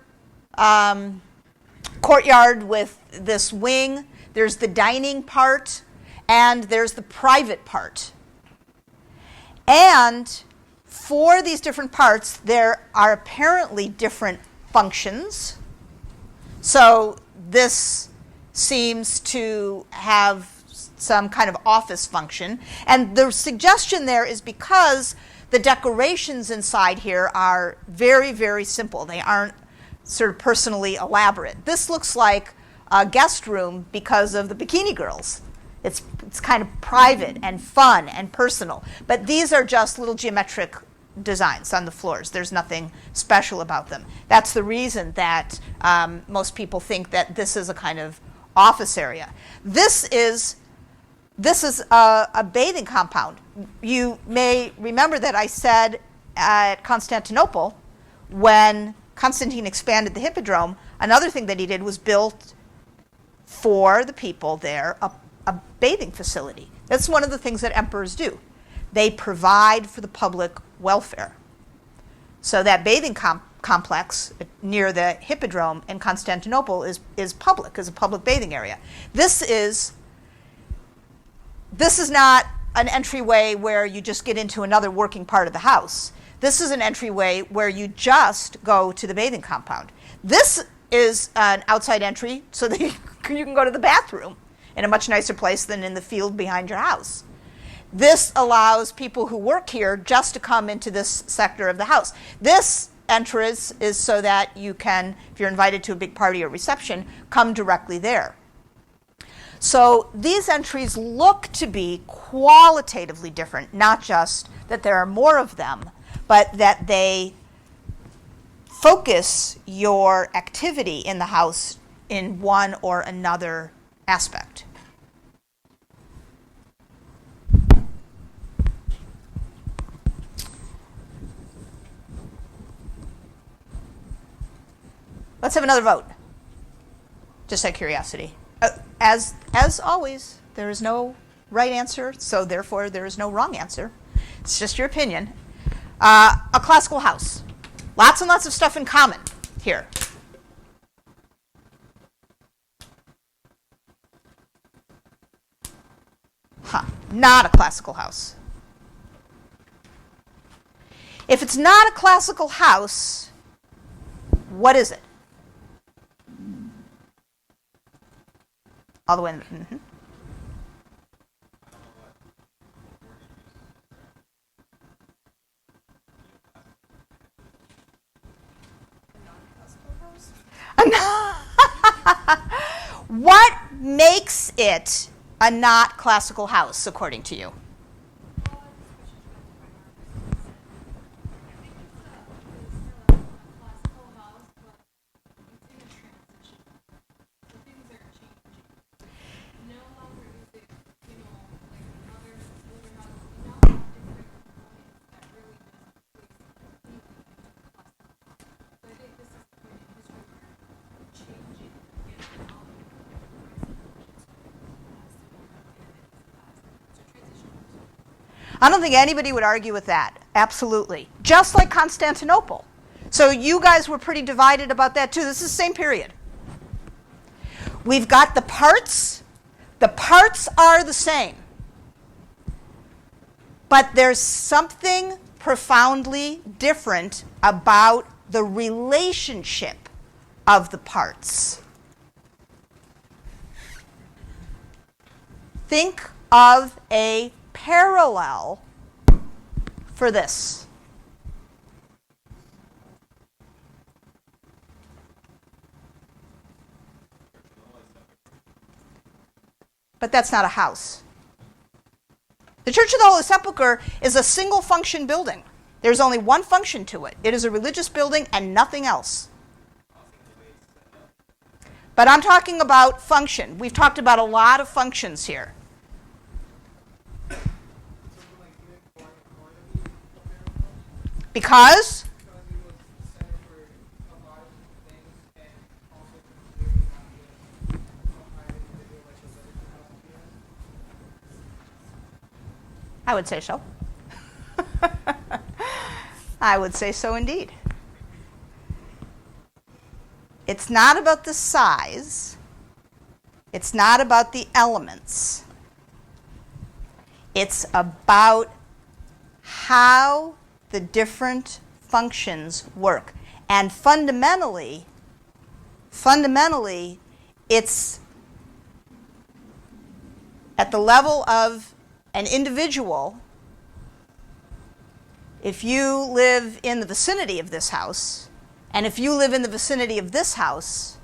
courtyard with this wing, there's the dining part, and there's the private part. And for these different parts, there are apparently different functions. So this seems to have some kind of office function. And the suggestion there is because the decorations inside here are very, very simple. They aren't sort of personally elaborate. This looks like a guest room because of the Bikini Girls. It's kind of private and fun and personal. But these are just little geometric designs on the floors. There's nothing special about them. That's the reason that most people think that this is a kind of office area. This is a bathing compound. You may remember that I said at Constantinople, when Constantine expanded the Hippodrome, another thing that he did was built for the people there a bathing facility. That's one of the things that emperors do. They provide for the public welfare. So that bathing complex near the Hippodrome in Constantinople is a public bathing area. This is not an entryway where you just get into another working part of the house. This is an entryway where you just go to the bathing compound. This is an outside entry so that you can go to the bathroom in a much nicer place than in the field behind your house. This allows people who work here just to come into this sector of the house. This entrance is so that you can, if you're invited to a big party or reception, come directly there. So these entries look to be qualitatively different, not just that there are more of them, but that they focus your activity in the house in one or another aspect. Let's have another vote. Just out of curiosity. As always, there is no right answer, so therefore there is no wrong answer. It's just your opinion. A classical house. Lots and lots of stuff in common here. Not a classical house. If it's not a classical house, what is it? All the way in. Mm-hmm. What makes it a not classical house, according to you? I don't think anybody would argue with that. Absolutely. Just like Constantinople. So you guys were pretty divided about that too. This is the same period. We've got the parts. The parts are the same. But there's something profoundly different about the relationship of the parts. Think of a parallel for this. But that's not a house. The Church of the Holy Sepulchre is a single function building. There's only one function to it. It is a religious building and nothing else. But I'm talking about function. We've talked about a lot of functions here. Because? I would say so. I would say so indeed. It's not about the size. It's not about the elements. It's about how the different functions work. And fundamentally, it's at the level of an individual. If you live in the vicinity of this house, and if you live in the vicinity of this house,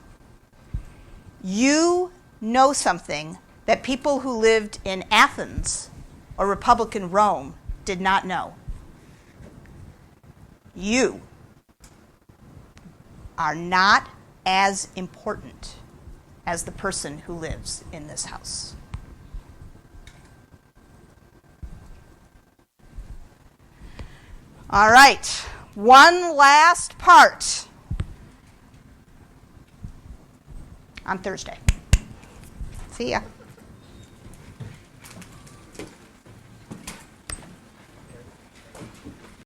you know something that people who lived in Athens or Republican Rome did not know. You are not as important as the person who lives in this house. All right, one last part on Thursday. See ya.